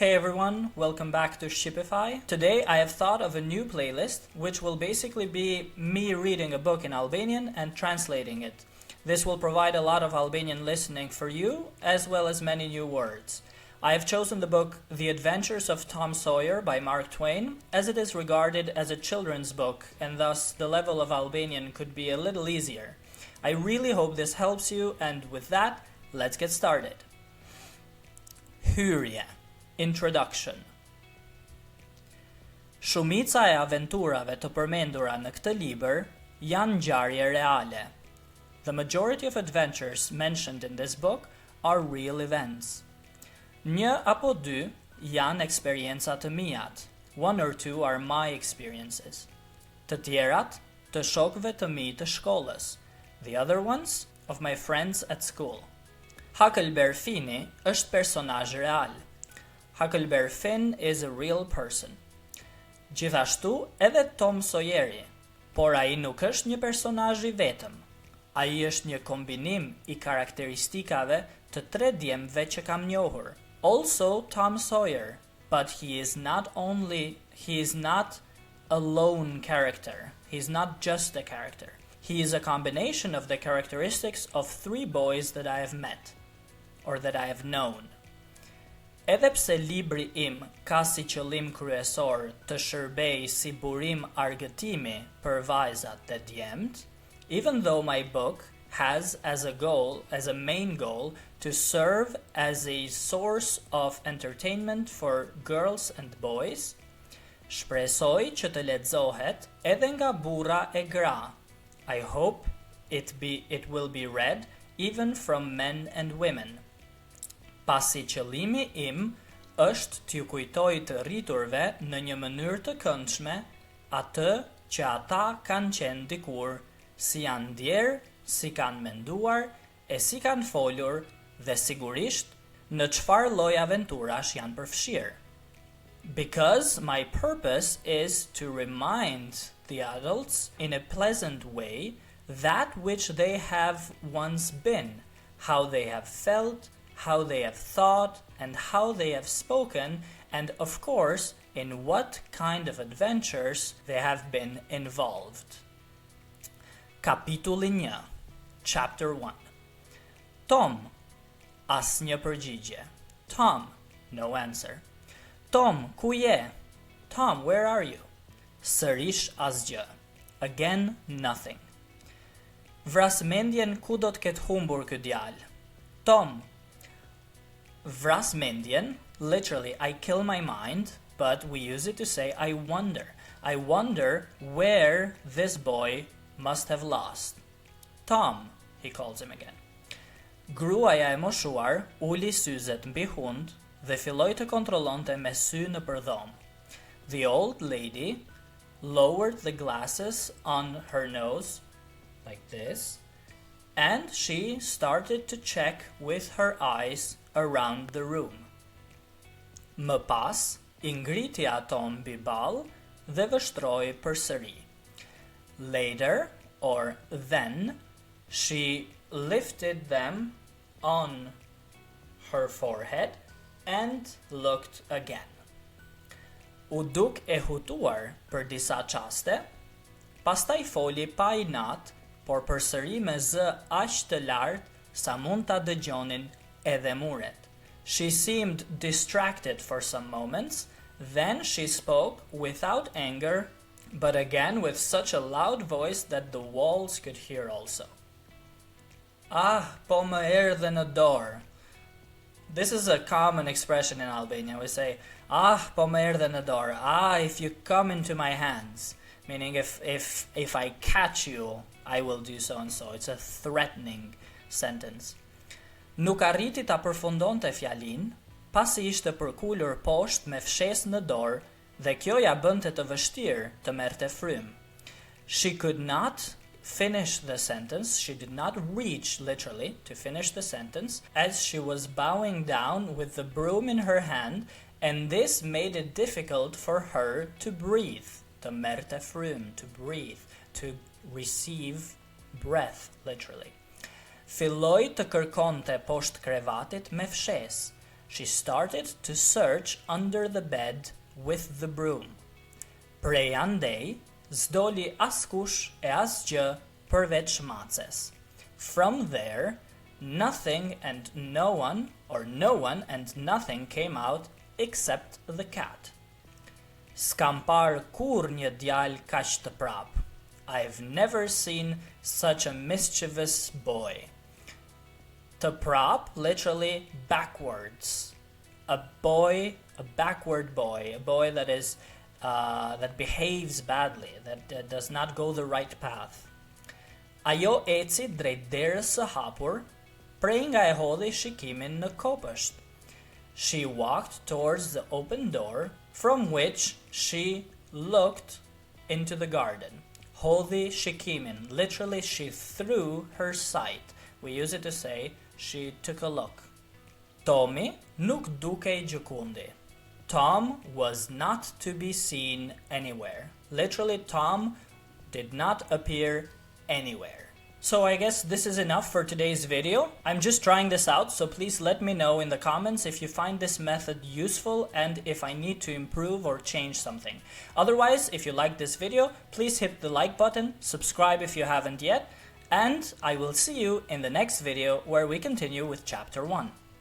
Hey everyone, welcome back to Shqipify. Today I have thought of a new playlist which will basically be me reading a book in Albanian and translating it. This will provide a lot of Albanian listening for you, as well as many new words. I have chosen the book The Adventures of Tom Sawyer by Mark Twain, as it is regarded as a children's book, and thus the level of Albanian could be a little easier. I really hope this helps you, and with that, let's get started. Hyrje. Introduction. Shumica e aventurave të përmendura në këtë libër janë ngjarje reale. The majority of adventures mentioned in this book are real events. Një apo dy janë eksperienca të mijat. One or two are my experiences. Të tjerat të shokëve të mi të shkollës. The other ones of my friends at school. Huckleberry Finn është personazh real. Huckleberry Finn is a real person. Gjithashtu edhe Tom Sawyeri, por ai nuk është një personazh i vetëm. Ai është një kombinim i karakteristikave të tre djemve që kam njohur. Also Tom Sawyer, but he is not a lone character. He's not just a character. He is a combination of the characteristics of three boys that I have met, or that I have known. Edhe pse libri im ka si qëllim kryesor të shërbej si burim argëtimi për vajzat dhe djemt, even though my book has as a main goal to serve as a source of entertainment for girls and boys, shpresoj që të lexohet edhe nga burra e gra. I hope it will be read even from men and women. Pasi qëllimi im është t'ju kujtoj të rriturve në një mënyrë të këndshme atë që ata kanë qenë dikur, si janë ndjerë, si kanë menduar, e si kanë folur dhe sigurisht në çfarë lloj aventurash janë përfshirë. Because my purpose is to remind the adults in a pleasant way that which they have once been, how they have felt, how they have thought, and how they have spoken, and of course, in what kind of adventures they have been involved. Kapitulli 1, Chapter 1. Tom, asnjë përgjigje. Tom, no answer. Tom, ku je? Tom, where are you? Sërish asgjë. Again, nothing. Vras mendjen ku do të ketë humbur ky djalë. Tom. Vras mendjen, literally, I kill my mind, but we use it to say I wonder. I wonder where this boy must have lost. Tom, he calls him again. Gruaja e moshuar uli syzet mbi hund dhe filloi të kontrollonte me sy nëpër dhomë. The old lady lowered the glasses on her nose, like this, and she started to check with her eyes around the room. Më pas, I ngriti ato mbi ball dhe vështroi përsëri. Later, or then, she lifted them on her forehead and looked again. U duk e hutuar për disa qaste, pastaj foli pa inat, por përsëri me zë aq të lartë sa mund ta dëgjonin edhe muret. She seemed distracted for some moments, then she spoke without anger, but again with such a loud voice that the walls could hear also. Ah, po më erdhe në dorë. This is a common expression in Albania. We say, ah, po më erdhe në dorë. Ah, if you come into my hands. Meaning if I catch you, I will do so and so. It's a threatening sentence. Nuk arriti ta përfundonte fjalin, pasi ishte përkulur poshtë me fshesë në dorë dhe kjo ja bënte të vështirë të merrte frymë. She could not finish the sentence, she did not reach literally to finish the sentence, as she was bowing down with the broom in her hand, and this made it difficult for her to breathe. Të merrte frymë, to breathe, to receive breath, literally. Filloi të kërkonte poshtë krevatit me fshesë. She started to search under the bed with the broom. Prej andej, s'doli askush e asgjë përveç maces. From there, nothing and no one, or no one and nothing came out except the cat. S'kam parë kur një djalë kaq të prap. I've never seen such a mischievous boy. Të prap, literally backwards. A backward boy, a boy that is that behaves badly, that does not go the right path. Ajo eci drejt derës së hapur, prej nga e hodhi shikimin në kopësht. She walked towards the open door, from which she looked into the garden. Hodhi shikimin, literally she threw her sight. We use it to say she took a look. Tomi nuk dukej gjëkundi. Tom was not to be seen anywhere. Literally, Tom did not appear anywhere. So I guess this is enough for today's video. I'm just trying this out, so please let me know in the comments if you find this method useful and if I need to improve or change something. Otherwise, if you like this video, please hit the like button, subscribe if you haven't yet, and I will see you in the next video where we continue with chapter 1.